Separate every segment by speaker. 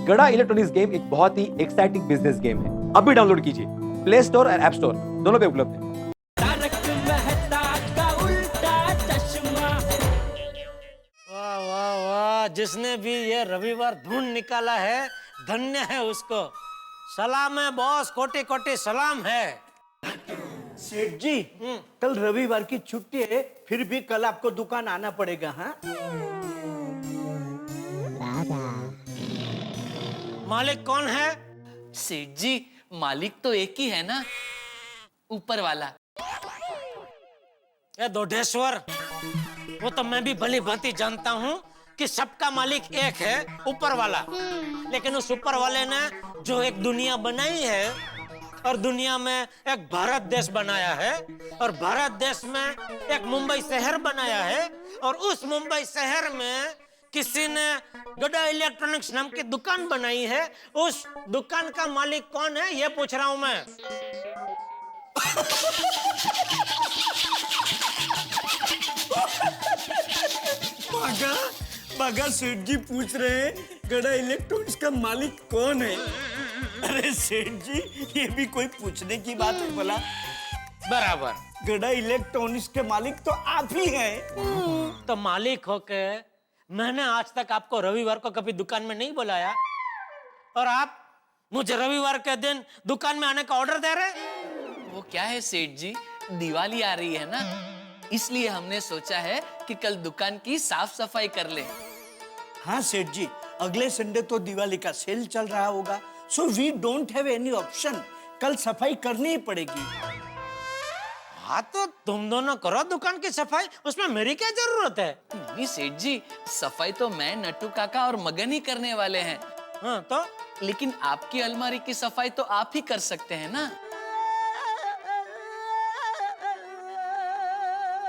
Speaker 1: गड़ा electronics game एक बहुत ही एक्साइटिंग बिजनेस गेम है। अभी डाउनलोड कीजिए, प्ले स्टोर और ऐप स्टोर दोनों पे उपलब्ध है।
Speaker 2: वाह वाह वाह, जिसने भी ये रविवार ढूंढ निकाला है धन्य है उसको। सलाम है बॉस, कोटि कोटि सलाम है।
Speaker 3: सेठ जी, कल रविवार की छुट्टी है, फिर भी कल आपको दुकान आना पड़ेगा। हाँ,
Speaker 2: मालिक कौन है?
Speaker 4: सेठ जी, मालिक तो एक ही है ना, ऊपर वाला।
Speaker 2: ये दोढेश्वर, वो तो मैं भी भली भांति जानता हूँ कि सबका मालिक एक है, ऊपर वाला। लेकिन उस ऊपर वाले ने जो एक दुनिया बनाई है और दुनिया में एक भारत देश बनाया है और भारत देश में एक मुंबई शहर बनाया है और उस मुंबई शहर में किसी ने गड़ा इलेक्ट्रॉनिक्स नाम की दुकान बनाई है। उस दुकान का मालिक कौन है ये पूछ रहा हूं मैं।
Speaker 3: बागा सेठ जी पूछ रहे हैं गड़ा इलेक्ट्रॉनिक्स का मालिक कौन है। अरे सेठ जी, ये भी कोई पूछने की बात है भला?
Speaker 2: बराबर,
Speaker 3: गड़ा इलेक्ट्रॉनिक्स के मालिक तो आप ही हैं।
Speaker 2: तो मालिक होके मैंने आज तक आपको रविवार को कभी दुकान में नहीं बुलाया और आप मुझे रविवार के दिन दुकान में आने का ऑर्डर दे रहे।
Speaker 4: वो क्या है सेठ जी, दिवाली आ रही है ना, इसलिए हमने सोचा है कि कल दुकान की साफ सफाई कर ले।
Speaker 3: हाँ सेठ जी, अगले संडे तो दिवाली का सेल चल रहा होगा, so we don't have any option. कल सफाई करनी ही पड़ेगी।
Speaker 2: हाँ तो तुम दोनों करो दुकान की सफाई, उसमें मेरी क्या जरूरत है?
Speaker 4: नहीं सेठ जी, सफाई तो मैं, नट्टू काका और मगन ही करने वाले हैं।
Speaker 2: हाँ तो
Speaker 4: लेकिन आपकी अलमारी की सफाई तो आप ही कर सकते हैं ना।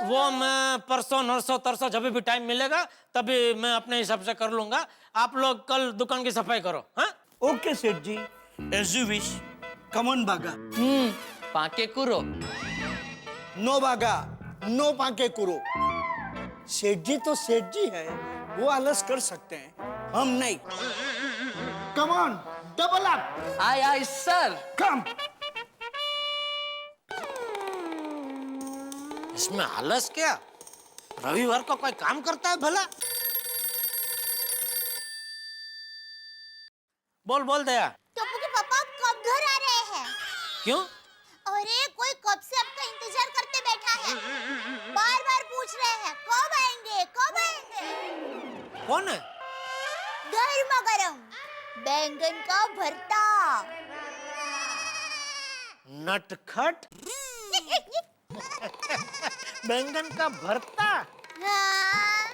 Speaker 2: वो मैं परसों नरसों तरसों जब भी टाइम मिलेगा तभी मैं अपने हिसाब से कर लूंगा। आप लोग कल दुकान की सफाई करो। हाँ
Speaker 3: okay Seth ji, as you wish. Come on बागा।
Speaker 4: पाके कुरो।
Speaker 3: नो बागा, नो पाके कुरो। सेठ जी तो सेठ जी है, वो आलस कर सकते हैं, हम नहीं। Come on, double up.
Speaker 4: Aye aye sir.
Speaker 3: Come.
Speaker 2: इसमें आलस क्या? रविवार को कोई काम करता है भला? बोल बोल दया।
Speaker 5: टप्पू के पापा आप कब घर आ रहे हैं?
Speaker 2: क्यों?
Speaker 5: अरे कोई कब से आपका इंतजार करते बैठा है, बार बार पूछ रहे हैं कब आएंगे कब आएंगे।
Speaker 2: कौन है?
Speaker 5: गर्मा गर्म बैंगन का भरता।
Speaker 2: नटखट बैंगन का भरता।
Speaker 5: हाँ?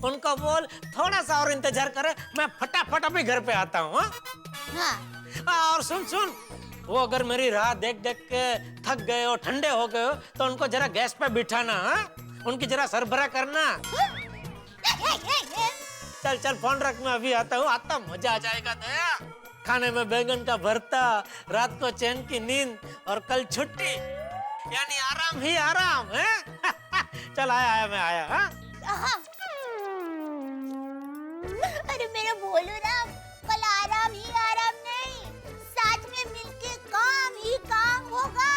Speaker 2: उनको बोल थोड़ा सा और इंतजार करे, मैं फटाफट अभी घर पे आता हूँ।
Speaker 5: हाँ।
Speaker 2: और सुन सुन, वो अगर मेरी राह देख देख के थक गए हो, ठंडे हो गए हो, तो उनको जरा गैस पे बिठाना। हाँ? उनकी जरा सरबराह करना। चल चल फोन रख, मैं अभी आता हूँ। आता मजा आ जाएगा दया। खाने में बैंगन का भरता, रात को चैन की नींद और कल छुट्टी, यानी आराम ही आराम है। चल आया मैं आया। हाँ?
Speaker 5: हाँ। अरे मेरा भोलू राम, कल आराम ही आराम नहीं, साथ में मिलके काम ही काम होगा।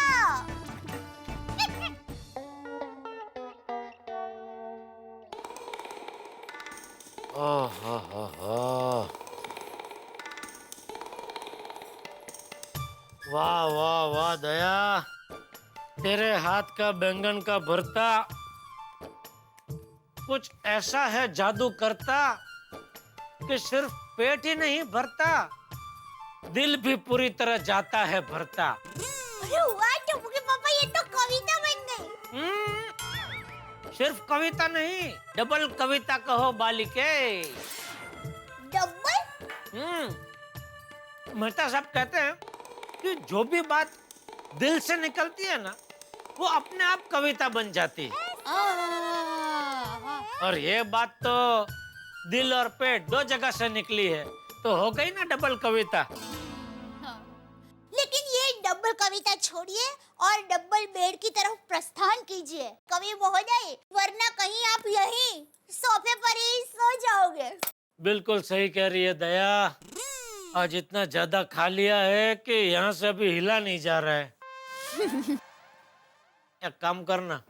Speaker 2: वाह वाह वाह दया, तेरे हाथ का बैंगन का भरता कुछ ऐसा है जादू करता कि सिर्फ पेट ही नहीं भरता, दिल भी पूरी तरह जाता है भरता।
Speaker 5: अरे वाह टप्पू के पापा, ये तो कविता बन गई।
Speaker 2: सिर्फ कविता नहीं, डबल कविता कहो बालिके।
Speaker 5: डबल?
Speaker 2: मेहता साहब कहते हैं कि जो भी बात दिल से निकलती है ना, वो अपने आप कविता बन जाती है। और ये बात तो दिल और पेट दो जगह से निकली है, तो हो गई ना डबल कविता।
Speaker 5: लेकिन ये डबल कविता छोड़िए और डबल बेड की तरफ प्रस्थान कीजिए कवि महोदय, वरना कहीं आप यहीं सोफे पर ही सो जाओगे।
Speaker 2: बिल्कुल सही कह रही है दया। आज इतना ज्यादा खा लिया है कि यहाँ से अभी हिला नहीं जा रहा है। एक काम करना,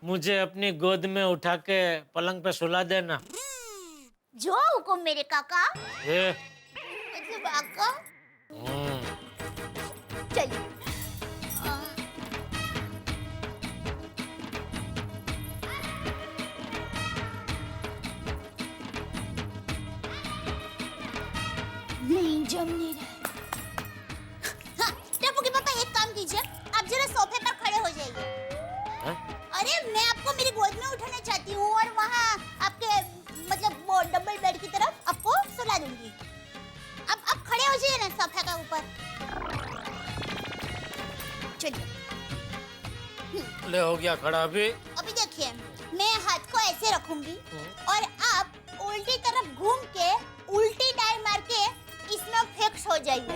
Speaker 2: मुझे अपनी गोद में उठा के पलंग पे सुला देना।
Speaker 5: जो हुकुम मेरे काका।
Speaker 2: ये
Speaker 5: मतलब आका। चलिए। नहीं जम नहीं रहा। हाँ, टप्पू के पापा एक काम कीजिए, आप जरा सोफे पर खड़े हो जाइए।
Speaker 2: हाँ?
Speaker 5: अरे मैं आपको मेरी गोद में उठाना चाहती हूँ और वहाँ आपके मतलब वो डबल बेड की तरफ आपको सुला दूंगी। अब खड़े हो जाइए ना सोफे के ऊपर। चलिए।
Speaker 2: ले हो गया खड़ा अभी।
Speaker 5: अभी देखिए, मैं हाथ को ऐसे रखूंगी और आप उल्टी तरफ घूम के उल्टी डाई मार के इसमें फिक्स हो जाइए।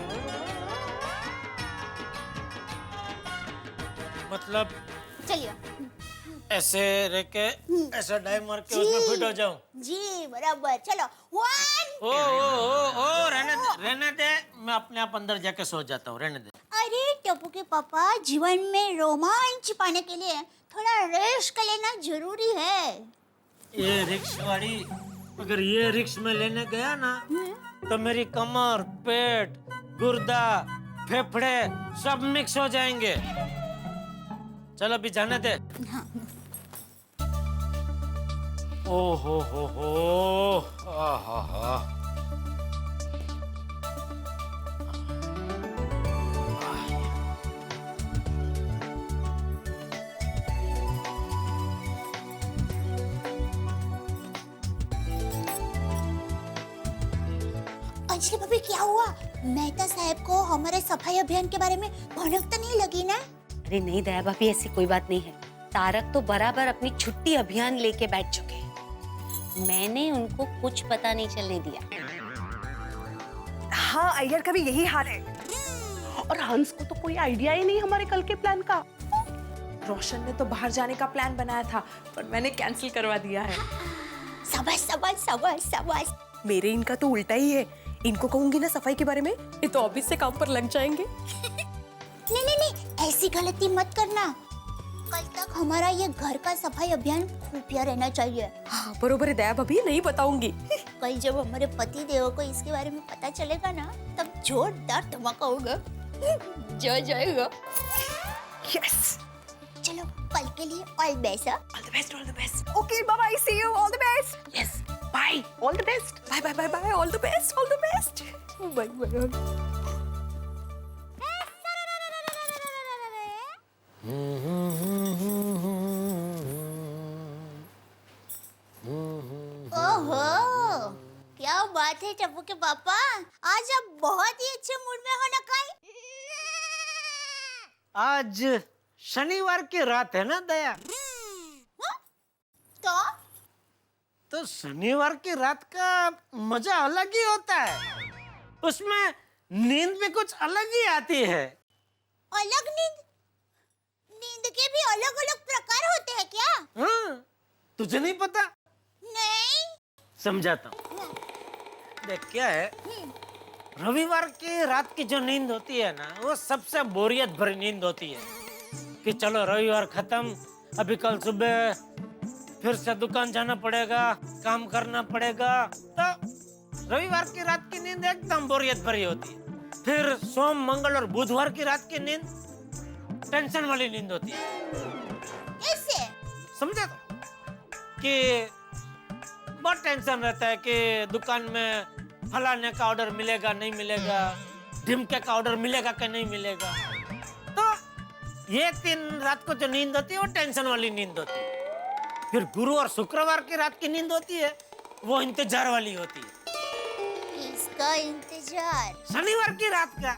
Speaker 2: मतलब
Speaker 5: चलिए।
Speaker 2: ऐसे रह के ऐसा डाई मार के उसमें फिट हो जाऊं।
Speaker 5: जी बराबर। चलो 1।
Speaker 2: ओ रहने दे, मैं अपने आप अंदर जाके सो जाता हूँ, रहने दे।
Speaker 5: अरे टप्पू के पापा, जीवन में रोमांच पाने के लिए थोड़ा रेस्ट लेना जरूरी है।
Speaker 2: ये रिक्स वाली, अगर ये रिक्स में लेने गया ना तो मेरी कमर, पेट, गुर्दा, फेफड़े सब मिक्स हो जाएंगे। चलो अभी जाने दे। ओ हो आहा।
Speaker 5: अंजलि भाभी क्या हुआ? मेहता साहब को हमारे सफाई अभियान के बारे में भनक तो नहीं लगी ना?
Speaker 6: अरे नहीं दया भाभी, ऐसी कोई बात नहीं है। तारक तो बराबर अपनी छुट्टी अभियान लेके बैठ चुके हैं। मैंने उनको कुछ पता नहीं चलने दिया।
Speaker 7: हाँ, अय्यर का भी यही हाल है। और हंस को तो कोई आइडिया ही नहीं हमारे कल के प्लान का। रोशन ने तो बाहर जाने का प्लान बनाया था, पर मैंने कैंसिल करवा दिया है।
Speaker 5: शाबाश शाबाश शाबाश शाबाश।
Speaker 7: मेरे इनका तो उल्टा ही है। इनको कहूंगी ना सफाई के बारे में, ये तो ऑफिस से काम पर लग जाएंगे।
Speaker 5: नहीं, ऐसी गलती मत करना। कल तक हमारा ये घर का सफाई अभियान खुफिया रहना चाहिए।
Speaker 7: हाँ बरोबर है दया भाभी, नहीं बताऊंगी।
Speaker 5: कल जब हमारे पति देव को इसके बारे में पता चलेगा ना, तब जोरदार धमाका होगा। जय जाएगा।
Speaker 7: यस।
Speaker 5: चलो कल के लिए all best.
Speaker 7: All the best, all the best. Okay bye bye, see you, all the best. Yes, bye, all the best. Bye bye bye bye, all the best, all the best. Bye bye.
Speaker 5: ओहो, क्या बात है टप्पू के पापा, आज आप बहुत ही अच्छे मूड में हो ना काई?
Speaker 2: आज शनिवार की रात है ना दया? तो शनिवार की रात का मजा अलग ही होता है। उसमें नींद भी कुछ अलग ही आती है।
Speaker 5: अलग नींद? नींद के भी अलग अलग प्रकार होते हैं क्या?
Speaker 2: हाँ, तुझे नहीं पता?
Speaker 5: नहीं।
Speaker 2: समझाता हूँ। देख क्या है, रविवार की रात की जो नींद होती है ना, वो सबसे बोरियत भरी नींद होती है कि चलो रविवार खत्म, अभी कल सुबह फिर से दुकान जाना पड़ेगा, काम करना पड़ेगा। तो रविवार की रात की नींद एकदम बोरियत भरी होती है। फिर सोम, मंगल और बुधवार की रात की नींद टेंशन वाली नींद होती है।
Speaker 5: कैसे?
Speaker 2: समझे तो? कि बहुत टेंशन रहता है कि दुकान में फलाने का ऑर्डर मिलेगा नहीं मिलेगा, ढिमके का ऑर्डर मिलेगा कि नहीं मिलेगा। तो ये 3 रात को जो नींद होती है वो टेंशन वाली नींद होती है। फिर गुरु और शुक्रवार की रात की नींद होती है, वो इंतजार वाली होती है।
Speaker 5: इसका इंतजार?
Speaker 2: शनिवार की रात का।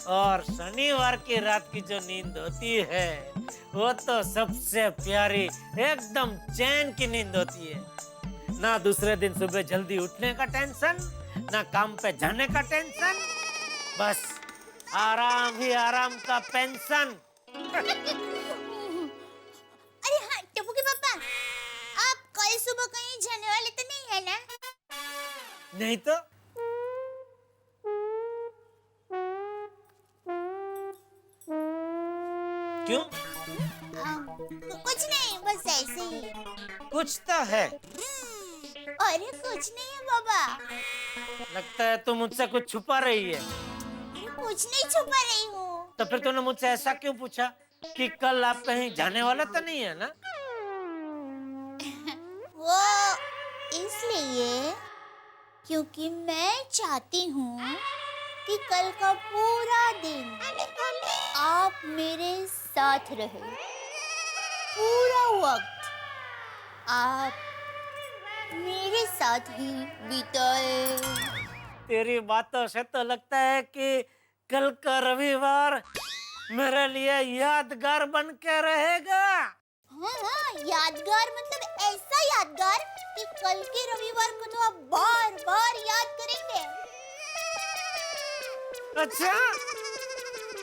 Speaker 2: और शनिवार की रात की जो नींद होती है वो तो सबसे प्यारी, एकदम चैन की नींद होती है। ना दूसरे दिन सुबह जल्दी उठने का टेंशन, ना काम पे जाने का टेंशन, बस आराम ही आराम का पेंशन।
Speaker 5: अरे हाँ टप्पू के पापा, आप कल सुबह कहीं जाने वाले तो नहीं है ना?
Speaker 2: नहीं तो क्यों?
Speaker 5: कुछ नहीं, बस ऐसे ही।
Speaker 2: कुछ तो है।
Speaker 5: अरे कुछ नहीं है बाबा।
Speaker 2: लगता है तू मुझसे कुछ छुपा रही है।
Speaker 5: कुछ नहीं छुपा रही हूँ।
Speaker 2: तो फिर तूने मुझसे ऐसा क्यों पूछा कि कल आप कहीं जाने वाला तो नहीं है ना?
Speaker 5: वो इसलिए क्योंकि मैं चाहती हूँ कि कल का पूरा दिन आप मेरे साथ रहे, पूरा वक्त आप मेरे साथ ही बिताए।
Speaker 2: तेरी बातों से तो लगता है कि कल का रविवार मेरे लिए यादगार बन के रहेगा।
Speaker 5: हाँ, यादगार मतलब ऐसा यादगार कि कल के रविवार को तो आप बार बार याद करेंगे।
Speaker 2: अच्छा,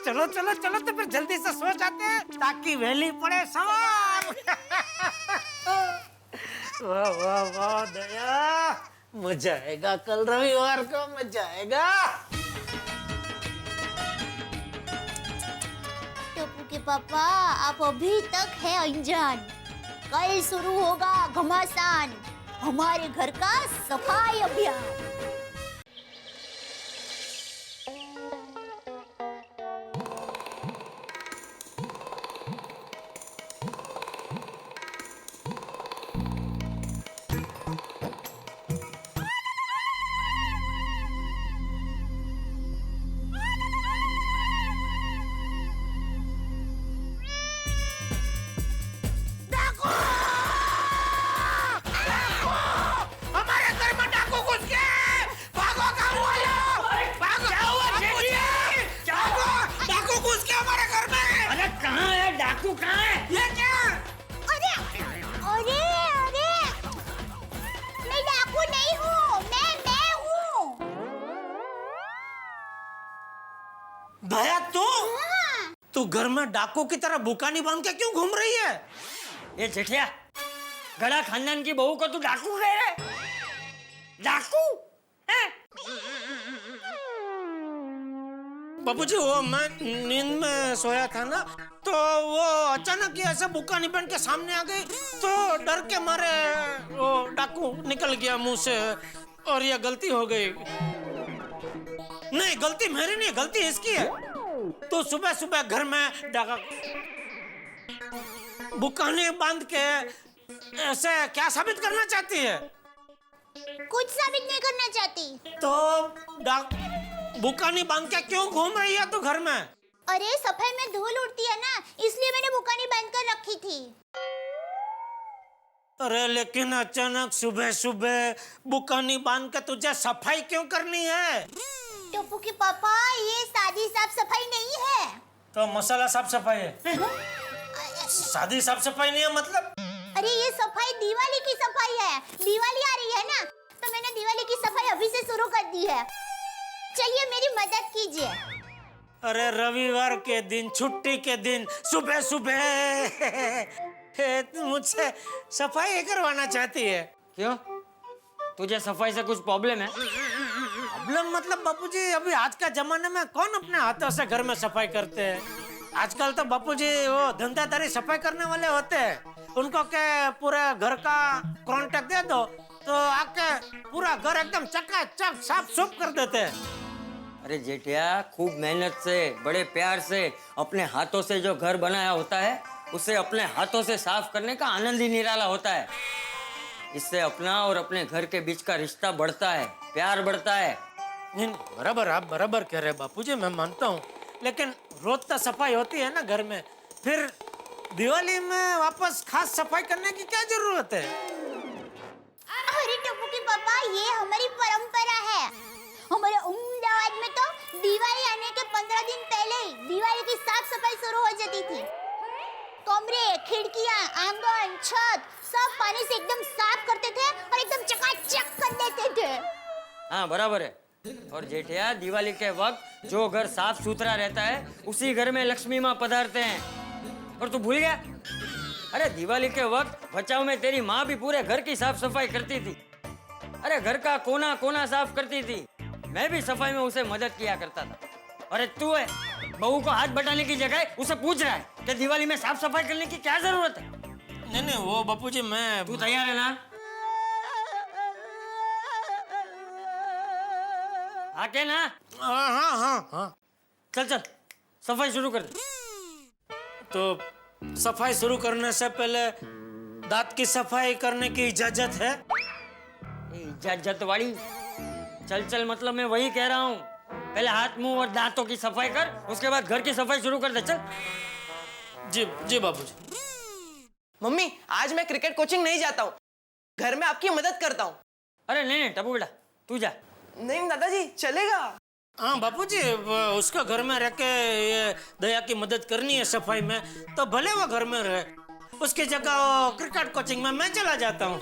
Speaker 2: चलो चलो चलो तो फिर जल्दी से सो जाते हैं ताकि वैली पड़े सवार। वाह वाह वाह दया, मजा आएगा कल रविवार को, मजा आएगा।
Speaker 5: टप्पू के पापा, आप अभी तक है अनजान। कल शुरू होगा घमासान, हमारे घर का सफाई अभियान।
Speaker 2: दया, तू घर में डाकू की तरह बुकानी बांध के क्यों घूम रही है?
Speaker 8: ये जेठिया, गड़ा खानदान की बहू को तू डाकू कह रहे? डाकू?
Speaker 2: बाबूजी, वो मैं नींद में सोया था ना, तो वो अचानक ही ऐसे बुकानी बन के सामने आ गई, तो डर के मारे वो डाकू निकल गया मुंह से और ये गलती हो गई। नहीं, गलती मेरी नहीं, गलती इसकी है। तो सुबह सुबह घर में डाका बुकानी बांध के ऐसे क्या साबित करना चाहती है?
Speaker 5: कुछ साबित नहीं करना चाहती।
Speaker 2: तो बुकानी बांध के क्यों घूम रही है तू घर में?
Speaker 5: अरे सफाई में धूल उड़ती है ना, इसलिए मैंने बुकानी बांध कर रखी थी।
Speaker 2: अरे लेकिन अचानक सुबह सुबह बुकानी बांध के तुझे सफाई क्यों करनी है?
Speaker 5: टप्पू के पापा, ये सादी साफ सफाई नहीं है।
Speaker 2: तो मसाला साफ सफाई है? सादी साफ सफाई नहीं है मतलब?
Speaker 5: अरे ये सफाई दिवाली की सफाई है। दिवाली आ रही है ना, तो मैंने दिवाली की सफाई अभी से शुरू कर दी है। चलिए मेरी मदद कीजिए।
Speaker 2: अरे रविवार के दिन, छुट्टी के दिन, सुबह सुबह तू मुझसे सफाई करवाना चाहती है?
Speaker 8: क्यों? तुझे सफाई से कुछ प्रॉब्लम है?
Speaker 2: प्रॉब्लम मतलब बापूजी, अभी आज के जमाने में कौन अपने हाथों से घर में सफाई करते हैं? आजकल तो बापूजी वो धंधादारी सफाई करने वाले होते हैं, उनको के पूरे घर का कॉन्ट्रैक्ट दे दो तो आके पूरा घर एकदम चकाचक साफ सुफ कर देते हैं।
Speaker 8: अरे जेठिया, खूब मेहनत से, बड़े प्यार से, अपने हाथों से जो घर बनाया होता है, उसे अपने हाथों से साफ करने का आनंद ही निराला होता है। इससे अपना और अपने घर के बीच का रिश्ता बढ़ता है, प्यार बढ़ता है।
Speaker 2: नहीं, बराबर, आप बराबर कह रहे हैं बापूजी, मैं मानता हूँ, लेकिन रोज तो सफाई होती है ना घर में, फिर दिवाली में वापस खास सफाई करने की क्या जरूरत है?
Speaker 5: अरे टप्पू के पापा, ये हमारी परंपरा है। हमारे अहमदाबाद में तो दिवाली आने के 15 दिन पहले ही दिवाली की साफ सफाई शुरू हो जाती थी। कमरे, खिड़कियां, आंगन, छत सब पानी से एकदम साफ करते थे और एकदम चकाचक कर देते थे।
Speaker 8: हाँ, बराबर है। और जेठिया, दिवाली के वक्त जो घर साफ सुथरा रहता है, उसी घर में लक्ष्मी माँ पधारते हैं। और तू भूल गया? अरे दिवाली के वक्त बचाव में तेरी माँ भी पूरे घर की साफ सफाई करती थी। अरे घर का कोना कोना साफ करती थी। मैं भी सफाई में उसे मदद किया करता था। अरे तू है, बहू को हाथ बटाने की जगह उसे पूछ रहा है कि दिवाली में साफ सफाई करने की क्या जरूरत है।
Speaker 2: नहीं वो बापूजी मैं
Speaker 8: तू तैयार है ना? आके ना?
Speaker 2: हाँ
Speaker 8: चल चल सफाई शुरू कर दे।
Speaker 2: तो सफाई शुरू करने से पहले दांत की सफाई करने की इजाजत है?
Speaker 8: इज्जत वाली चल चल मतलब मैं वही कह रहा हूँ, पहले हाथ मुंह और दांतों की सफाई कर, उसके बाद घर की सफाई शुरू कर दे। चल।
Speaker 2: जी बाबूजी।
Speaker 9: मम्मी आज मैं क्रिकेट कोचिंग नहीं जाता हूँ, घर में आपकी मदद करता हूँ।
Speaker 8: अरे नहीं टप्पू बेटा तू जा।
Speaker 9: नहीं दादाजी चलेगा।
Speaker 2: हाँ बापूजी, उसका घर में रह के ये दया की मदद करनी है सफाई में, तो भले वो घर में रहे, उसकी जगह वो क्रिकेट कोचिंग में मैं चला जाता हूँ।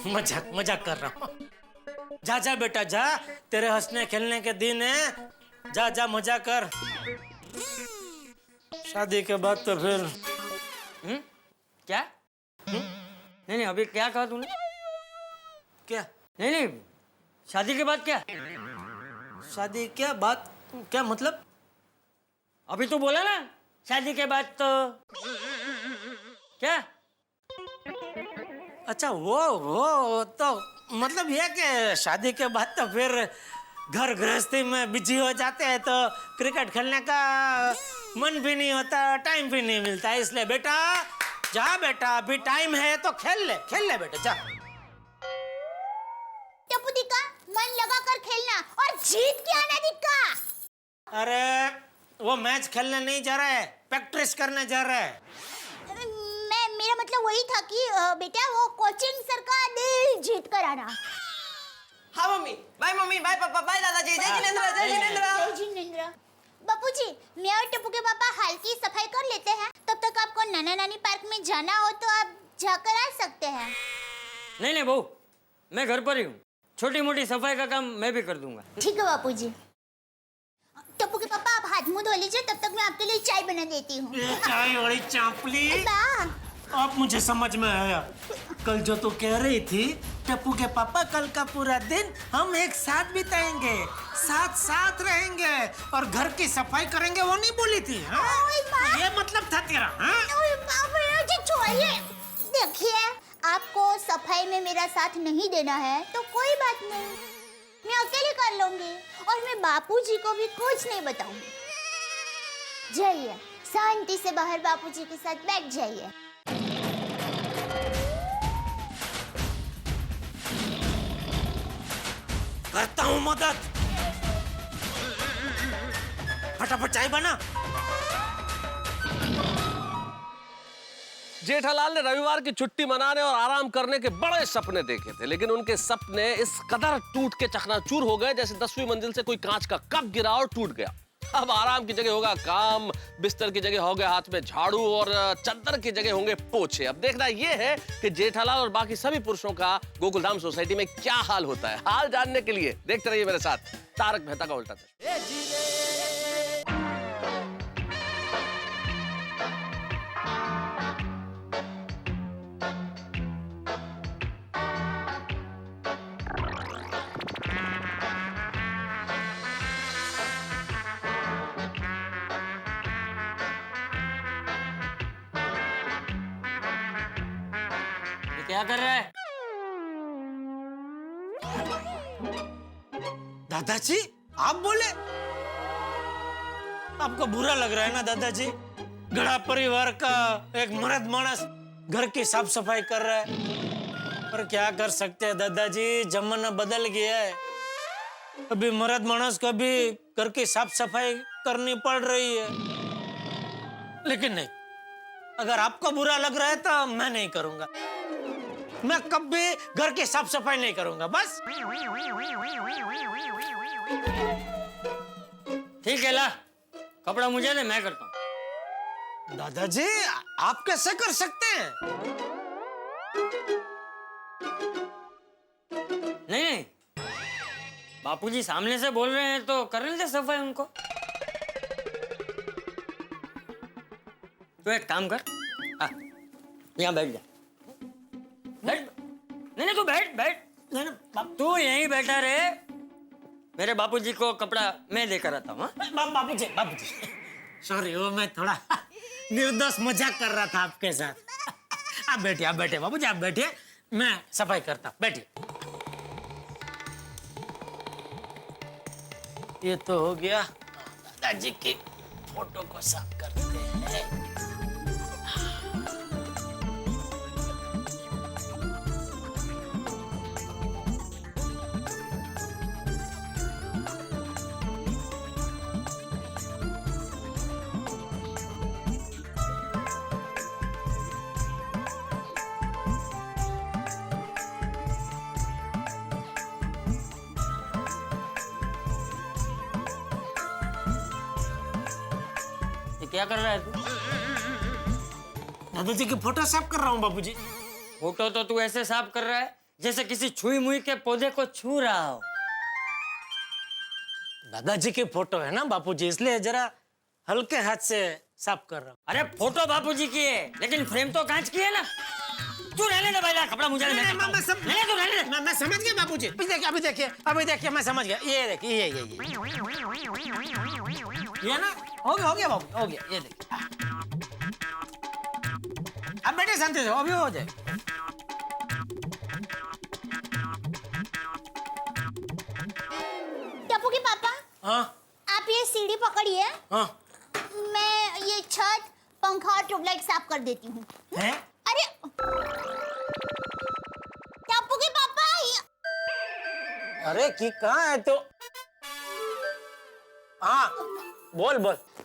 Speaker 2: मजाक कर रहा हूँ। जा बेटा जा, तेरे हंसने खेलने के दिन है, जा मजा कर। शादी के बाद तो फिर
Speaker 8: क्या? नहीं अभी क्या कहा तूने?
Speaker 2: क्या?
Speaker 8: नहीं शादी के बाद क्या?
Speaker 2: शादी क्या बात, क्या मतलब?
Speaker 8: अभी तो बोला ना शादी के बाद तो क्या?
Speaker 2: अच्छा वो तो मतलब ये कि शादी के बाद तो फिर घर गृहस्थी में बिजी हो जाते हैं, तो क्रिकेट खेलने का मन भी नहीं होता, टाइम भी नहीं मिलता, इसलिए बेटा जा बेटा, अभी टाइम है तो खेल ले बेटा जा।
Speaker 5: टप्पू दिक्का, मन लगा कर खेलना और जीत के आना दिक्का।
Speaker 2: अरे वो मैच खेलने नहीं जा रहा है, प्रैक्टिस करने जा रहा है।
Speaker 5: मेरा मतलब वही था कि बेटा वो कोचिंग सर का दिल जीत कर आना।
Speaker 9: हाँ मम्मी बाय पापा बाय दादाजी, जय जिनेंद्र जय जिनेंद्र।
Speaker 5: जय जिनेंद्र। बापूजी, मैं और टप्पू के पापा हाल की सफाई कर लेते हैं, तब तक आपको नाना नानी पार्क में जाना हो तो आप जाकर आ सकते हैं।
Speaker 8: नहीं बहू, मैं घर पर ही हूँ, छोटी मोटी सफाई का काम मैं भी कर दूंगा।
Speaker 5: ठीक है बापूजी। टप्पू के पापा आप हाथ मुंह धो लीजिए, तब तक मैं आपके लिए चाय बना देती हूँ।
Speaker 2: चाय वाली चांपली, अब मुझे समझ में आया। कल जो तू कह रही थी टप्पू के पापा कल का पूरा दिन हम एक साथ बिताएंगे, साथ रहेंगे और घर की सफाई करेंगे, वो नहीं बोली थी? हाँ? ये मतलब था तेरा? हाँ?
Speaker 5: छोड़िए, देखिए आपको सफाई में मेरा साथ नहीं देना है तो कोई बात नहीं, मैं अकेले कर लूंगी और मैं बापूजी को भी कुछ नहीं बताऊंगी। जाइए शांति से बाहर बापूजी के साथ बैठ जाइए।
Speaker 2: करता हूँ मदद, फटाफट चाय बना।
Speaker 10: जेठालाल ने रविवार की छुट्टी मनाने और आराम करने के बड़े सपने देखे थे, लेकिन उनके सपने इस कदर टूट के चकनाचूर हो गए जैसे 10वीं मंजिल से कोई कांच का कप गिरा और टूट गया। अब आराम की जगह होगा काम, बिस्तर की जगह होगा हाथ में झाड़ू और चद्दर की जगह होंगे पोछे। अब देखना यह है कि जेठालाल और बाकी सभी पुरुषों का गोकुलधाम सोसाइटी में क्या हाल होता है। हाल जानने के लिए देखते रहिए मेरे साथ तारक मेहता का उल्टा चश्मा।
Speaker 8: क्या कर रहा है?
Speaker 2: दादाजी आप बोले? आपको बुरा लग रहा है ना दादाजी? गड़ा परिवार का एक मर्द मानस घर की साफ सफाई कर रहा है, पर क्या कर सकते हैं दादाजी, जमाना बदल गया है। अभी मर्द मानस को भी घर की साफ सफाई करनी पड़ रही है। लेकिन नहीं, अगर आपको बुरा लग रहा है तो मैं नहीं करूंगा, मैं कभी घर की साफ सफाई नहीं करूंगा, बस।
Speaker 8: ठीक है ला, कपड़ा मुझे दे, मैं करता हूँ।
Speaker 2: दादाजी आप कैसे कर सकते हैं?
Speaker 8: नहीं बापूजी सामने से बोल रहे हैं तो करने दे सफाई उनको। तो एक काम कर, यहाँ बैठ जा। बैठ। नहीं तू बैठ। तू यहीं बैठा रहे, मेरे बापूजी को कपड़ा मैं देकर आता हूँ।
Speaker 2: बाबूजी सॉरी, वो मैं थोड़ा निर्दोष मजाक कर रहा था आपके साथ। आप बैठिए बाबूजी, आप बैठिए, मैं सफाई करता हूँ, बैठिए। ये तो हो गया। दादाजी की फोटो को साफ करते हैं।
Speaker 8: क्या कर रहा है तू?
Speaker 2: दादाजी की फोटो साफ कर रहा हूँ बाबूजी।
Speaker 8: फोटो तो तू ऐसे साफ कर रहा है जैसे किसी छुई मुई के पौधे को छू रहा हो।
Speaker 2: दादाजी की फोटो है ना बापूजी, इसलिए जरा हल्के हाथ से साफ कर रहा हूँ।
Speaker 8: अरे फोटो बापूजी की है, लेकिन फ्रेम तो कांच की है ना। तू रहने दे भाई, कपड़ा मुझे
Speaker 2: मैं समझ गया बापूजी। अभी देखिए मैं समझ गया। ये देखिए, ये ना हो गया बाबू, हो गया। ये देखिए, अब बैठे शांति से, अभी हो जाए।
Speaker 5: टप्पू के पापा,
Speaker 2: हाँ
Speaker 5: आप ये सीढ़ी पकड़िए,
Speaker 2: हाँ।
Speaker 5: मैं ये छत, पंखा और ट्यूबलाइट साफ कर देती हूँ।
Speaker 2: हैं?
Speaker 5: अरे टप्पू के पापा,
Speaker 2: अरे की कहाँ है तो? हाँ बोल।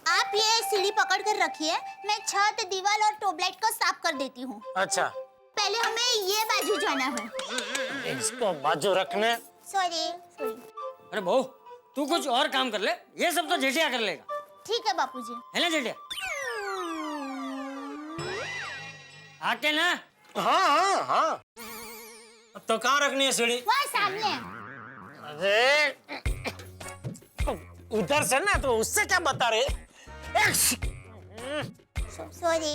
Speaker 5: आप ये सीढ़ी पकड़ कर रखिए, मैं छत, दीवार और ट्यूबलाइट को साफ कर देती हूँ।
Speaker 2: अच्छा,
Speaker 5: पहले हमें ये बाजू जाना है।
Speaker 2: इसको बाजू रखने।
Speaker 5: सॉरी।
Speaker 8: अरे बहू, तू कुछ और काम कर ले, ये सब तो जेठिया कर लेगा।
Speaker 5: ठीक है बापूजी।
Speaker 8: है ना जेठिया? आके ना।
Speaker 2: हाँ। तो कहाँ रखनी है सीढ़ी?
Speaker 5: वहाँ सामने।
Speaker 2: अरे उधर से ना, तो उससे क्या बता रहे?
Speaker 5: सॉरी।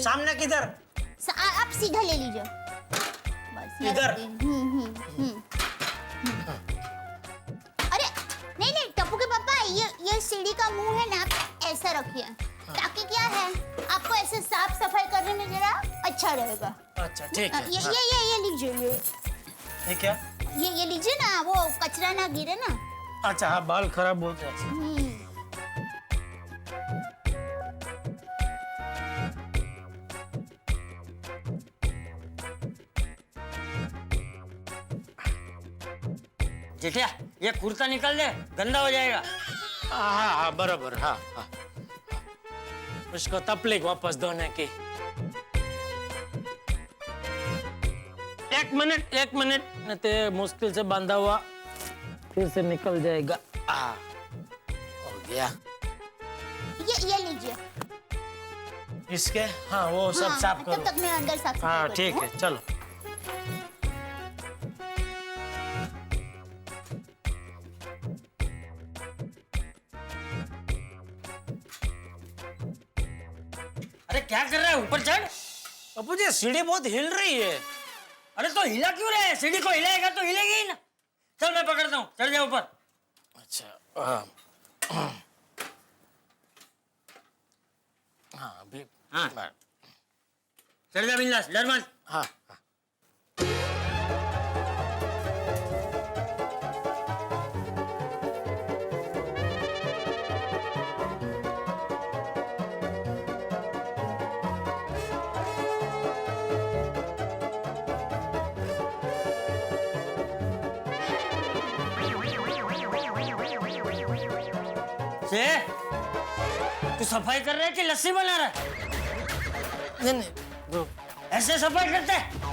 Speaker 2: सामने किधर?
Speaker 5: आप सीधा ले लीजिए बस।
Speaker 2: इधर?
Speaker 5: अरे नहीं टप्पू के पापा, ये सीढ़ी का मुंह है ना, आप ऐसा रखिए, ताकि क्या है, आपको ऐसे साफ सफाई करने में जरा अच्छा रहेगा।
Speaker 2: अच्छा ठीक है।
Speaker 5: ये लीजिए।
Speaker 2: ये क्या?
Speaker 5: ये लीजिए ना, वो कचरा ना गिरे ना।
Speaker 2: अच्छा हाँ, बाल खराब हो जाए।
Speaker 8: जेठिया, ये कुर्ता निकाल दे, गंदा हो जाएगा।
Speaker 2: हाँ बराबर। हाँ। उसको तपलीक वापस धोने की। एक मिनट न ते मुश्किल से बांधा हुआ फिर से निकल जाएगा। हो गया।
Speaker 5: ये लीजिए।
Speaker 2: इसके हाँ, वो सब साफ करो।
Speaker 5: तब तक मैं अंदर साफ सफाई
Speaker 2: हाँ
Speaker 5: करती
Speaker 2: ठीक
Speaker 5: हूँ।
Speaker 2: है, चलो।
Speaker 8: अरे क्या कर रहा है, ऊपर चढ़।
Speaker 2: बापूजी सीढ़ी बहुत हिल रही है।
Speaker 8: अरे तो हिला क्यों रहा है? सीढ़ी को हिलाएगा तो हिलेगी ही ना। चल मैं पकड़ता हूँ, चढ़ जा ऊपर।
Speaker 2: अच्छा हाँ। अभी
Speaker 8: हाँ चढ़ जा बिंदास, डर मत।
Speaker 2: हाँ।
Speaker 8: तू सफाई कर रहा है कि लस्सी बना रहा है?
Speaker 2: नहीं,
Speaker 8: ऐसे सफाई करते हैं?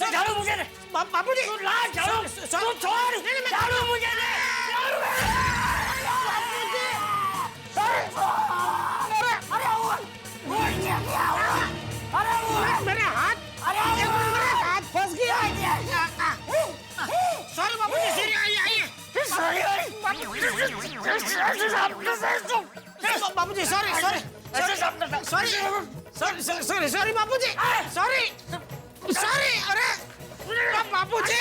Speaker 2: झाड़ू मुझे दे बापूजी।
Speaker 8: झाड़ू छोड़, झाड़ू मुझे दे।
Speaker 2: अरे बापूजी sorry sorry sorry sorry sorry sorry बापूजी सॉरी सॉरी अरे बापूजी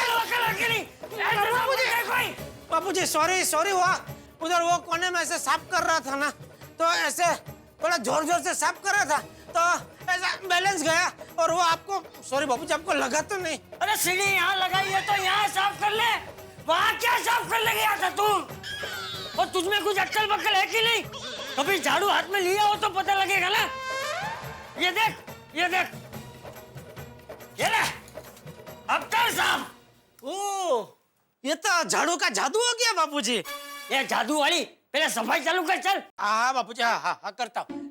Speaker 2: बापूजी सॉरी सॉरी हुआ उधर वो कोने में ऐसे साफ कर रहा था ना तो ऐसे थोड़ा जोर जोर से साफ कर रहा था तो ऐसा बैलेंस गया और वो आपको सॉरी बापूजी आपको लगा तो नहीं।
Speaker 8: अरे सीढ़ी यहाँ लगाई है तो यहाँ साफ कर ले, वहाँ क्या साफ करने गया था तू? और तुझमें कुछ अक्कल बक्कल है कि नहीं? कभी झाड़ू हाथ में लिया हो तो पता लगेगा ना। ये देख ये देख ये ले, अब कर साफ।
Speaker 2: ओ ये तो झाड़ू का जादू हो गया बापूजी।
Speaker 8: ये जादू वाली पहले सफाई चालू कर चल।
Speaker 2: हाँ बापूजी हाँ हाँ हाँ करता हूँ।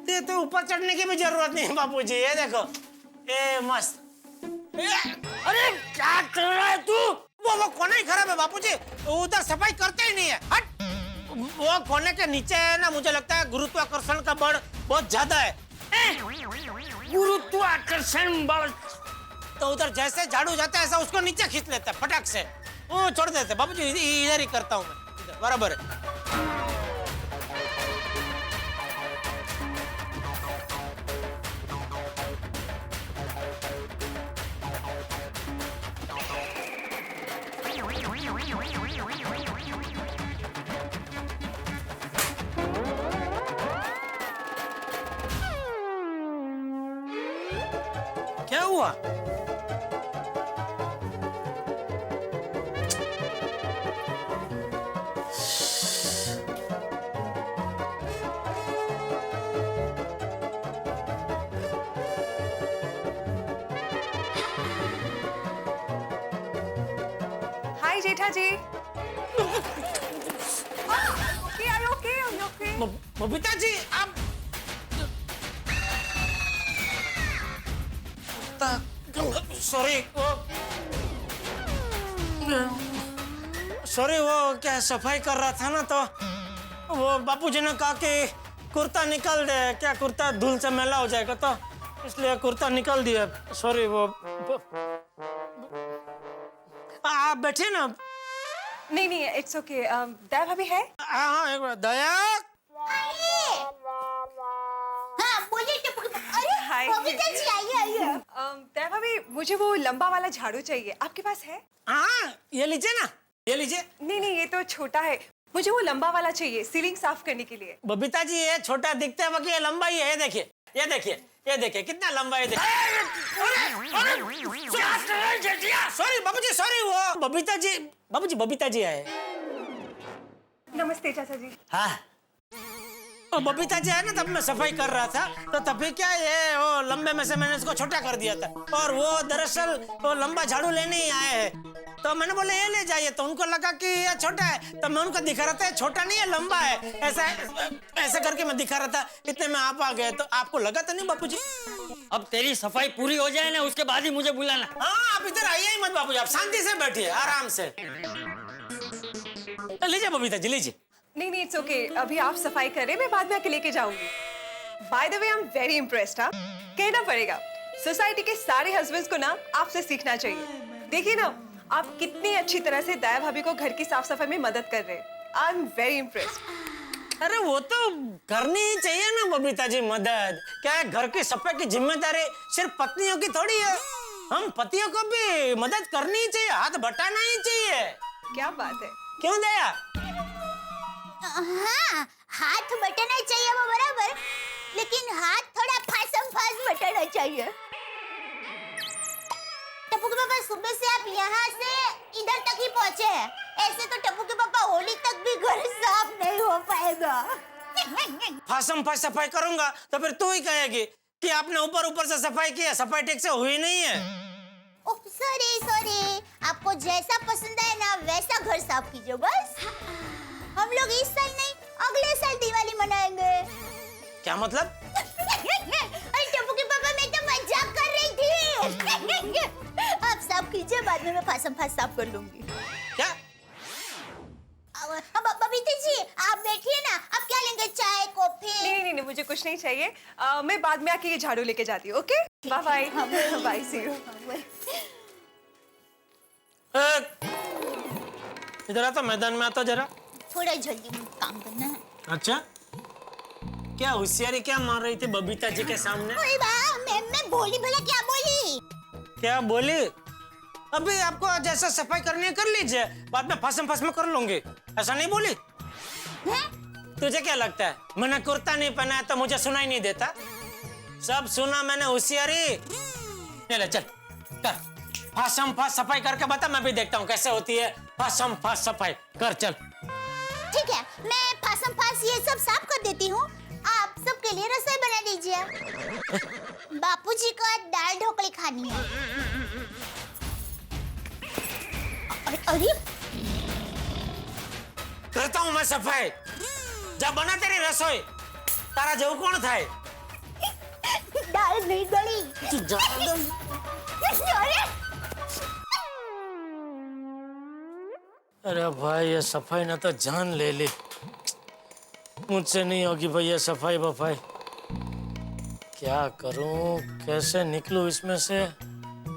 Speaker 2: ये तो ऊपर चढ़ने की भी जरूरत नहीं है बापूजी, ये देखो ये मस्त।
Speaker 8: अरे क्या कर रहा है तू?
Speaker 2: वो कोना ही खराब है बापूजी, उधर सफाई करते ही नहीं है। हट वो कोने के नीचे है ना, मुझे लगता है गुरुत्वाकर्षण का बल बहुत ज्यादा है।
Speaker 8: गुरुत्वाकर्षण बल
Speaker 2: तो उधर जैसे झाड़ू जाता है ऐसा उसको नीचे खींच लेता है फटाक से, वो छोड़ देते बाबूजी। इधर ही करता हूँ मैं, इधर बराबर है। क्या हुआ?
Speaker 7: हाय जेठा जी। Okay, are you okay? Are you okay?
Speaker 2: Babita ji आप सॉरी सॉरी वो क्या सफाई कर रहा था ना तो वो बापूजी ने कहा कि कुर्ता निकाल दे, क्या कुर्ता धूल से मैला हो जाएगा तो इसलिए कुर्ता निकाल दिया। सॉरी वो आप बैठिए ना।
Speaker 7: नहीं नहीं इट्स ओके। दया भाभी है?
Speaker 2: हाँ एक बार दया।
Speaker 5: हाँ बोलिए टप्पू की पापा। अरे
Speaker 7: हाय।
Speaker 5: बबीता जी आइए आइए।
Speaker 7: दया भाभी मुझे वो लंबा वाला झाड़ू चाहिए, आपके पास है?
Speaker 2: हाँ ये लीजिए ना, ये लीजिए।
Speaker 7: नहीं नहीं ये तो छोटा है, मुझे वो लंबा वाला चाहिए सीलिंग साफ करने के लिए।
Speaker 2: बबीता जी ये छोटा दिखता है बाकी ये लंबा ही है। ये देखिए ये देखिए ये देखिए कितना लंबा है। सॉरी बाबूजी सॉरी वो बबीता जी बाबूजी बबीता जी आए।
Speaker 7: नमस्ते चाचा जी।
Speaker 2: हाँ वो बबीता जी है ना, तब मैं सफाई कर रहा था तो तभी क्या ये वो लंबे में से मैंने इसको छोटा कर दिया था और वो दरअसल वो लंबा झाड़ू लेने ही आए हैं तो मैंने बोला ये ले जाइए तो उनको लगा कि ये छोटा है तो मैं उनको दिखा रहा था छोटा नहीं है लंबा है, ऐसा ऐसा करके मैं दिखा रहा था। इतने में आप आ गए तो आपको लगा तो नहीं बापूजी?
Speaker 8: अब तेरी सफाई पूरी हो जाए ना उसके बाद ही मुझे बुलाना।
Speaker 2: हाँ आप इधर आइए ही मत बापूजी, आप शांति से बैठिए आराम से। लीजिए बबीता जी लीजिए।
Speaker 7: नहीं नहीं इट्स ओके, अभी आप सफाई कर रहे, मैं बाद में आके लेके जाऊंगी। By the way I am very impressed. हाँ कहना पड़ेगा, सोसाइटी के सारे हस्बैंड्स को ना आपसे सीखना चाहिए। देखिए ना आप कितनी अच्छी तरह से दया भाभी को घर की साफ सफाई में मदद कर रहे हैं। I am very impressed.
Speaker 2: अरे वो तो करनी ही चाहिए ना बबीता जी मदद। क्या है घर की सफाई की जिम्मेदारी सिर्फ पत्नियों की थोड़ी है, हम पतियों को भी मदद करनी ही चाहिए, हाथ बटाना ही चाहिए।
Speaker 7: क्या बात है।
Speaker 2: क्यों दया?
Speaker 5: हाँ हाथ बटाना चाहिए वो बराबर, लेकिन हाथ थोड़ा फासम फास बटाना चाहिए। टप्पू के पापा सुबह से आप यहाँ से इधर तक ही पहुँचे हैं, ऐसे तो टप्पू के पापा होली तक भी घर साफ नहीं हो पाएगा।
Speaker 2: फासम फास सफाई करूंगा तो फिर तू ही कहेगी कि आपने ऊपर ऊपर से सफाई की है, सफाई ठीक से हुई नहीं है।
Speaker 5: ओह सॉरी सॉरी, आपको जैसा पसंद है ना वैसा घर साफ कीजिए बस। हम लोग इस साल नहीं अगले साल दिवाली मनाएंगे।
Speaker 2: क्या मतलब?
Speaker 5: अरे टप्पू के पापा मैं तो मजाक कर रही थी। आप साफ कीजिए, बाद में मैं फासम फास साफ कर लूंगी।
Speaker 2: क्या?
Speaker 5: बबीता जी आप बैठिए ना, आप क्या लेंगे, चाय कॉफी?
Speaker 7: नहीं नहीं मुझे कुछ नहीं चाहिए। मैं बाद में आके ये झाड़ू लेके जाती हूँ। Okay bye bye bye see you.
Speaker 2: इधर आ तो मैदान में आता जरा।
Speaker 5: थोड़ा जल्दी काम करना है।
Speaker 2: अच्छा क्या होशियारी क्या मार रही थी बबीता जी के सामने?
Speaker 5: ओए वाह, मैं बोली भला क्या बोली?
Speaker 2: क्या बोली? अभी आपको जैसा सफाई करनी है कर लीजिए, बाद में फसम फसम कर लूंगी, ऐसा नहीं बोली?
Speaker 5: हैं?
Speaker 2: तुझे क्या लगता है मैंने कुर्ता नहीं पहना है तो मुझे सुनाई नहीं देता? सब सुना मैंने होशियारी। ले चल कर फसम फस सफाई करके बता, मैं भी देखता हूँ कैसे होती है फसम फस सफाई। कर चल।
Speaker 5: ठीक है, मैं फासम फास ये सब साफ कर देती हूँ। आप सबके लिए रसोई बना दीजिए। बापूजी को दाल ढोकली खानी है। अरे
Speaker 2: करता हूँ मैं सफाई। जब बना तेरी रसोई तारा जेव कौन था?
Speaker 5: दाल नहीं गली। अरे
Speaker 2: अरे भाई ये सफाई ने तो जान ले ली। मुझसे नहीं होगी भाई ये सफाई वफाई। क्या करूं, कैसे निकलूं इसमें से?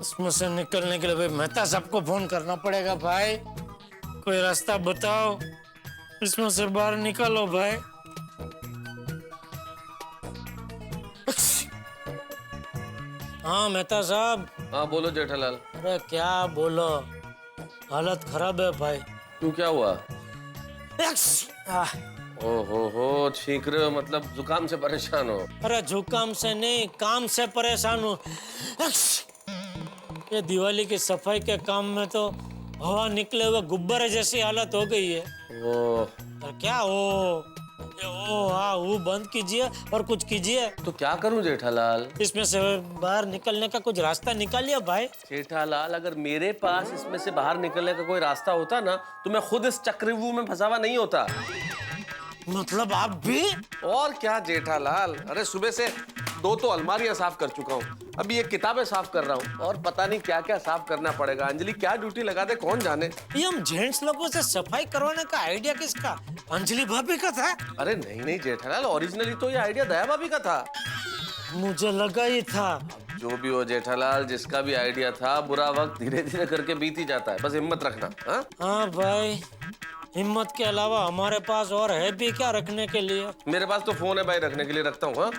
Speaker 2: इसमें से निकलने के लिए भाई मेहता सबको फोन करना पड़ेगा। भाई कोई रास्ता बताओ, इसमें से बाहर निकलो भाई। हाँ मेहता साहब।
Speaker 10: हाँ बोलो जेठालाल।
Speaker 2: अरे क्या बोलो, हालत खराब है भाई।
Speaker 10: क्यों, क्या हुआ?
Speaker 2: आह,
Speaker 10: हो छींक रहे हो, मतलब जुकाम से परेशान हो?
Speaker 2: अरे जुकाम से नहीं, काम से परेशान हूँ। ये दिवाली की सफाई के काम में तो हवा निकले हुए गुब्बारे जैसी हालत हो गई है। और क्या हो, ये वो बंद कीजिए और कुछ कीजिए।
Speaker 10: तो क्या करूं जेठालाल?
Speaker 2: इसमें से बाहर निकलने का कुछ रास्ता निकालिए भाई।
Speaker 10: जेठालाल, अगर मेरे पास इसमें से बाहर निकलने का कोई रास्ता होता ना तो मैं खुद इस चक्रव्यूह में फंसा हुआ नहीं होता।
Speaker 2: मतलब आप भी?
Speaker 10: और क्या जेठालाल, अरे सुबह से 2 तो अलमारियां साफ कर चुका हूँ, अभी ये किताबें साफ कर रहा हूँ और पता नहीं क्या क्या साफ करना पड़ेगा। अंजलि क्या ड्यूटी लगा दे कौन जाने।
Speaker 2: ये हम जेंट्स लोगों से सफाई करवाने का आइडिया किसका? अंजलि भाभी का था?
Speaker 10: अरे नहीं जेठालाल, ओरिजिनली तो ये आइडिया दया भाभी का था।
Speaker 2: मुझे लगा ही था।
Speaker 10: जो भी हो जेठालाल, जिसका भी आइडिया था, बुरा वक्त धीरे धीरे करके बीत ही जाता है, बस हिम्मत रखना।
Speaker 2: हाँ भाई, हिम्मत के अलावा हमारे पास और है भी क्या रखने के लिए?
Speaker 10: मेरे पास तो फोन है भाई, रखने के लिए रखता हूँ। हाँ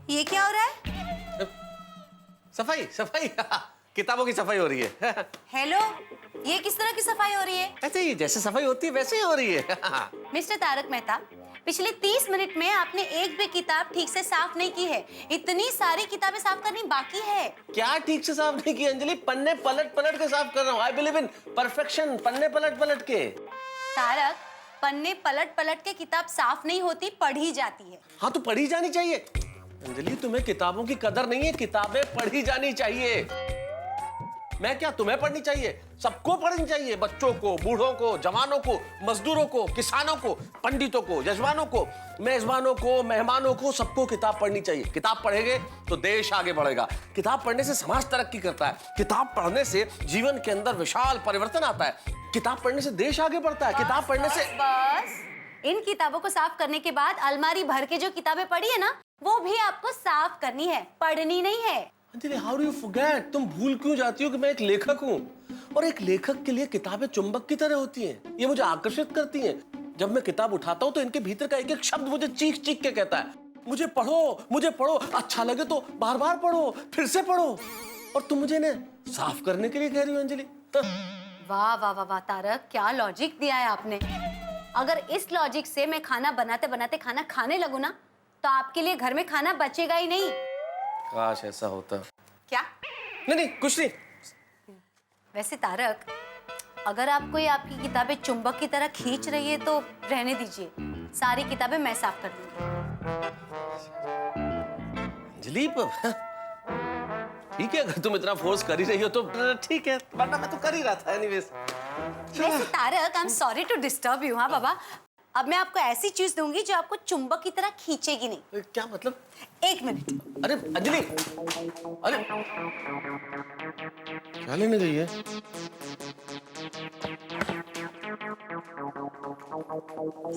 Speaker 6: ये क्या हो रहा है?
Speaker 10: सफाई सफाई किताबों की सफाई हो रही है।
Speaker 6: हेलो, ये किस तरह की सफाई हो रही है?
Speaker 10: ऐसे ही जैसे सफाई होती है वैसे ही हो रही है।
Speaker 6: मिस्टर तारक मेहता, पिछले 30 मिनट में आपने एक भी किताब ठीक से साफ नहीं की है। इतनी सारी किताबें साफ करनी बाकी है।
Speaker 10: क्या ठीक से साफ नहीं की अंजलि? पन्ने पलट पलट के साफ कर रहा हूँ। I believe in perfection. पन्ने पलट पलट के।
Speaker 6: तारक, पन्ने पलट पलट के किताब साफ नहीं होती, पढ़ी जाती है।
Speaker 10: हाँ तो पढ़ी जानी चाहिए। अंजलि, तुम्हें किताबों की कदर नहीं है, किताबें पढ़ी जानी चाहिए। मैं क्या, तुम्हें पढ़नी चाहिए? सबको पढ़नी चाहिए, बच्चों को, बूढ़ों को, जवानों को, मजदूरों को, किसानों को, पंडितों को, यजमानों को, मेजबानों को, मेहमानों को, सबको किताब पढ़नी चाहिए। किताब पढ़ेंगे तो देश आगे बढ़ेगा। किताब पढ़ने से समाज तरक्की करता है। किताब पढ़ने से जीवन के अंदर विशाल परिवर्तन आता है। किताब पढ़ने से देश आगे बढ़ता है। किताब पढ़ने से
Speaker 6: बस इन किताबों को साफ करने के बाद अलमारी भर के जो किताबें पड़ी है ना, वो भी आपको साफ करनी है, पढ़नी नहीं है।
Speaker 10: Anjali, how do you forget? तुम भूल क्यों जाती हो कि मैं एक लेखक हूँ, और एक लेखक के लिए किताबें चुंबक की तरह होती हैं। ये मुझे आकर्षित करती हैं। जब मैं किताब उठाता हूँ तो इनके भीतर का एक एक शब्द मुझे चीख चीख के कहता है, मुझे पढ़ो, अच्छा लगे तो बार बार पढ़ो, फिर से पढ़ो। और तुम मुझे इन्हें साफ करने के लिए कह रही हो अंजलि?
Speaker 6: वाह वाह वाह वाह तारक, क्या लॉजिक दिया है आपने। अगर इस लॉजिक से मैं खाना बनाते बनाते खाना खाने लगूं ना, तो आपके लिए घर में खाना बचेगा ही नहीं।
Speaker 10: काश ऐसा होता।
Speaker 6: क्या?
Speaker 10: नहीं कुछ नहीं।
Speaker 6: वैसे तारक, अगर आपको ये आपकी किताबें चुंबक की तरह खींच रही है तो रहने दीजिए, सारी किताबें मैं साफ कर दूंगी।
Speaker 10: अंजलि, ठीक है, अगर तुम इतना फोर्स कर ही रही हो तो ठीक है, वरना मैं तो कर ही रहा था एनीवेज।
Speaker 6: वैसे Tarak, I am sorry to disturb you. हाँ बाबा, अब मैं आपको ऐसी चीज दूंगी जो आपको चुंबक की तरह खींचेगी नहीं।
Speaker 10: क्या मतलब?
Speaker 6: 1 मिनट।
Speaker 10: अरे अंजलि, अरे क्या लेने गई है?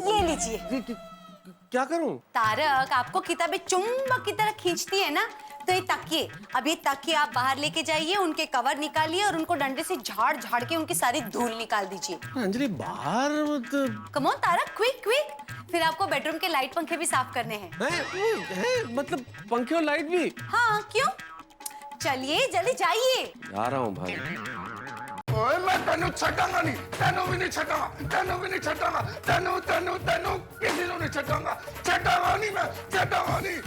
Speaker 6: ये लीजिए।
Speaker 10: क्या करूं?
Speaker 6: तारक, आपको किताबें चुंबक की तरह खींचती है ना, तो ये तकिए, अब ये तकिए आप बाहर लेके जाइए, उनके कवर निकालिए और उनको डंडे से झाड़ झाड़ के उनकी सारी धूल निकाल दीजिए।
Speaker 10: अंजलि बाहर मतलब?
Speaker 6: Come on Tarak, quick quick. फिर आपको बेडरूम के लाइट पंखे भी साफ करने हैं।
Speaker 10: है मतलब पंखे और लाइट भी?
Speaker 6: हाँ, क्यों? चलिए जल्दी जाइए।
Speaker 10: जा रहा हूँ भाई।
Speaker 11: ओए मैं तेनू छटांगा नहीं, तेनू भी नहीं छटांगा, तेनू भी नहीं छटांगा, तेनू तेनू तेनू किसी को नहीं छटांगा, छटांगा नहीं मैं, छटांगा नहीं।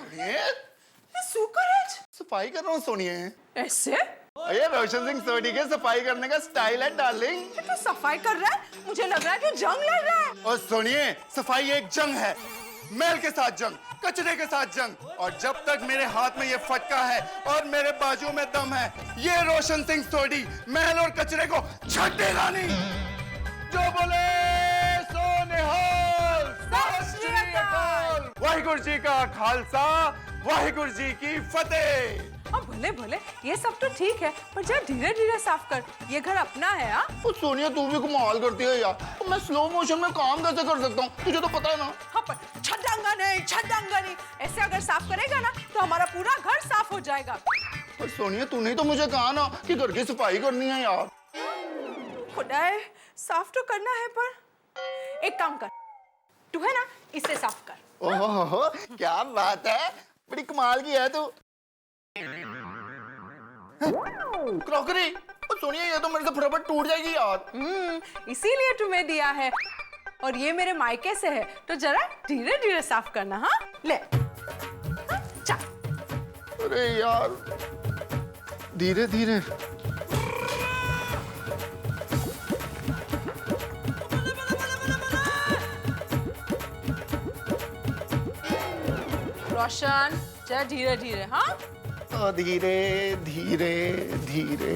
Speaker 3: सुनिए,
Speaker 11: सफाई कर रहा हूँ सुनिए।
Speaker 7: ऐसे?
Speaker 11: ये रोशन सिंह सोडी के सफाई करने का स्टाइल है डार्लिंग।
Speaker 7: तो सफाई कर रहा है, मुझे लग रहा है कि जंग लड़ रहा है।
Speaker 11: और सुनिए, सफाई एक जंग है, मैल के साथ जंग, कचरे के साथ जंग, और जब तक मेरे हाथ में ये फटका है और मेरे बाजू में दम है, ये रोशन सिंह सोडी मैल और कचरे को छटेगा नहीं। जो बोले सो निहाल, सत श्री अकाल। वाहिगुरु जी का खालसा, वाहिगुरु जी की फतेह।
Speaker 7: अब भले भले ये सब तो ठीक है, पर जरा धीरे धीरे साफ कर, ये घर अपना है। हाँ
Speaker 11: सोनिया, तू भी कमाल करती है यार, तो मैं स्लो मोशन में काम कैसे कर सकता हूँ, तुझे तो पता है ना।
Speaker 7: हाँ, पर छटांगा नहीं, ऐसे अगर साफ करेगा ना तो हमारा पूरा घर साफ हो जाएगा।
Speaker 11: पर सोनिया, तूने तो मुझे कहा ना कि घर की सफाई करनी है यार।
Speaker 7: खुदाए, साफ तो करना है, पर एक काम कर, तू है ना, इसे साफ कर।
Speaker 11: ओहो, क्या बात है, बड़ी कमाल की है तू। क्रॉकरी, सोनिया ये तो मेरे से फटाफट टूट जाएगी यार।
Speaker 7: इसीलिए तुम्हें दिया है, और ये मेरे मायके से है, तो जरा धीरे धीरे साफ करना। हाँ ले, हाँ, चल।
Speaker 11: अरे यार, धीरे धीरे।
Speaker 7: रोशन, जरा धीरे धीरे। हाँ
Speaker 11: धीरे धीरे धीरे।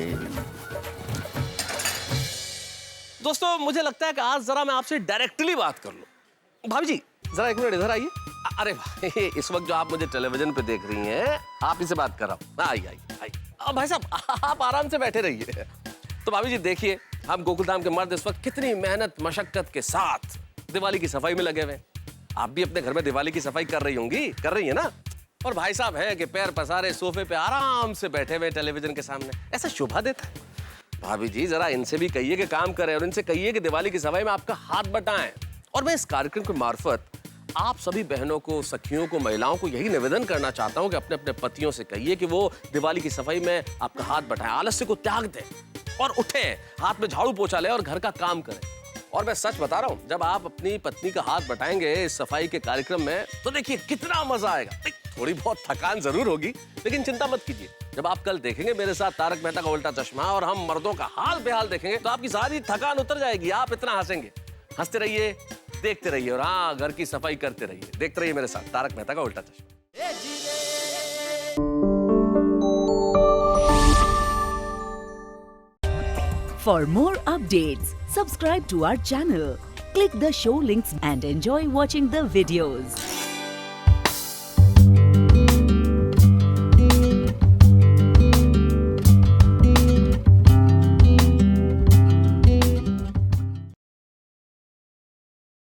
Speaker 10: दोस्तों, मुझे लगता है कि आज जरा मैं आपसे डायरेक्टली बात कर लूं। भाभी जी, जरा 1 मिनट इधर आइए। अरे भाई, इस वक्त जो आप मुझे टेलीविजन पे देख रही हैं, आप ही से बात कर रहा हूँ। आइए। भाई साहब, आप आराम से बैठे रहिए। तो भाभी जी देखिए, हम गोकुलधाम के मर्द इस वक्त कितनी मेहनत मशक्कत के साथ दिवाली की सफाई में लगे हुए हैं। आप भी अपने घर में दिवाली की सफाई कर रही होंगी, कर रही है ना? और भाई साहब हैं कि पैर पसारे सोफे पे आराम से बैठे हुए टेलीविजन के सामने, ऐसा शोभा देता है। भाभी जी, जरा इनसे भी कहिए कि काम करें, और इनसे कहिए कि दिवाली की सफाई में आपका हाथ बटाएं। और मैं इस कार्यक्रम के मार्फत आप सभी बहनों को, सखियों को, महिलाओं को यही निवेदन करना चाहता हूं कि अपने अपने पतियों से कहिए कि वो दिवाली की सफाई में आपका हाथ बटाएं, आलस्य को त्याग दें और उठें, हाथ में झाड़ू पोछा लें और घर का काम करें। और मैं सच बता रहा हूं, जब आप अपनी पत्नी का हाथ बटाएंगे इस सफाई के कार्यक्रम में, तो देखिए कितना मजा आएगा। थोड़ी बहुत थकान जरूर होगी, लेकिन चिंता मत कीजिए। जब आप कल देखेंगे मेरे साथ तारक मेहता का उल्टा चश्मा और हम मर्दों का हाल बेहाल देखेंगे, तो आपकी सारी थकान उतर जाएगी। आप इतना हंसेंगे। हंसते रहिए, देखते रहिए, और हाँ, घर की सफाई करते रहिए। देखते रहिए मेरे साथ तारक मेहता का उल्टा चश्मा।
Speaker 12: For more updates, subscribe to our channel, click the show links and enjoy watching the videos.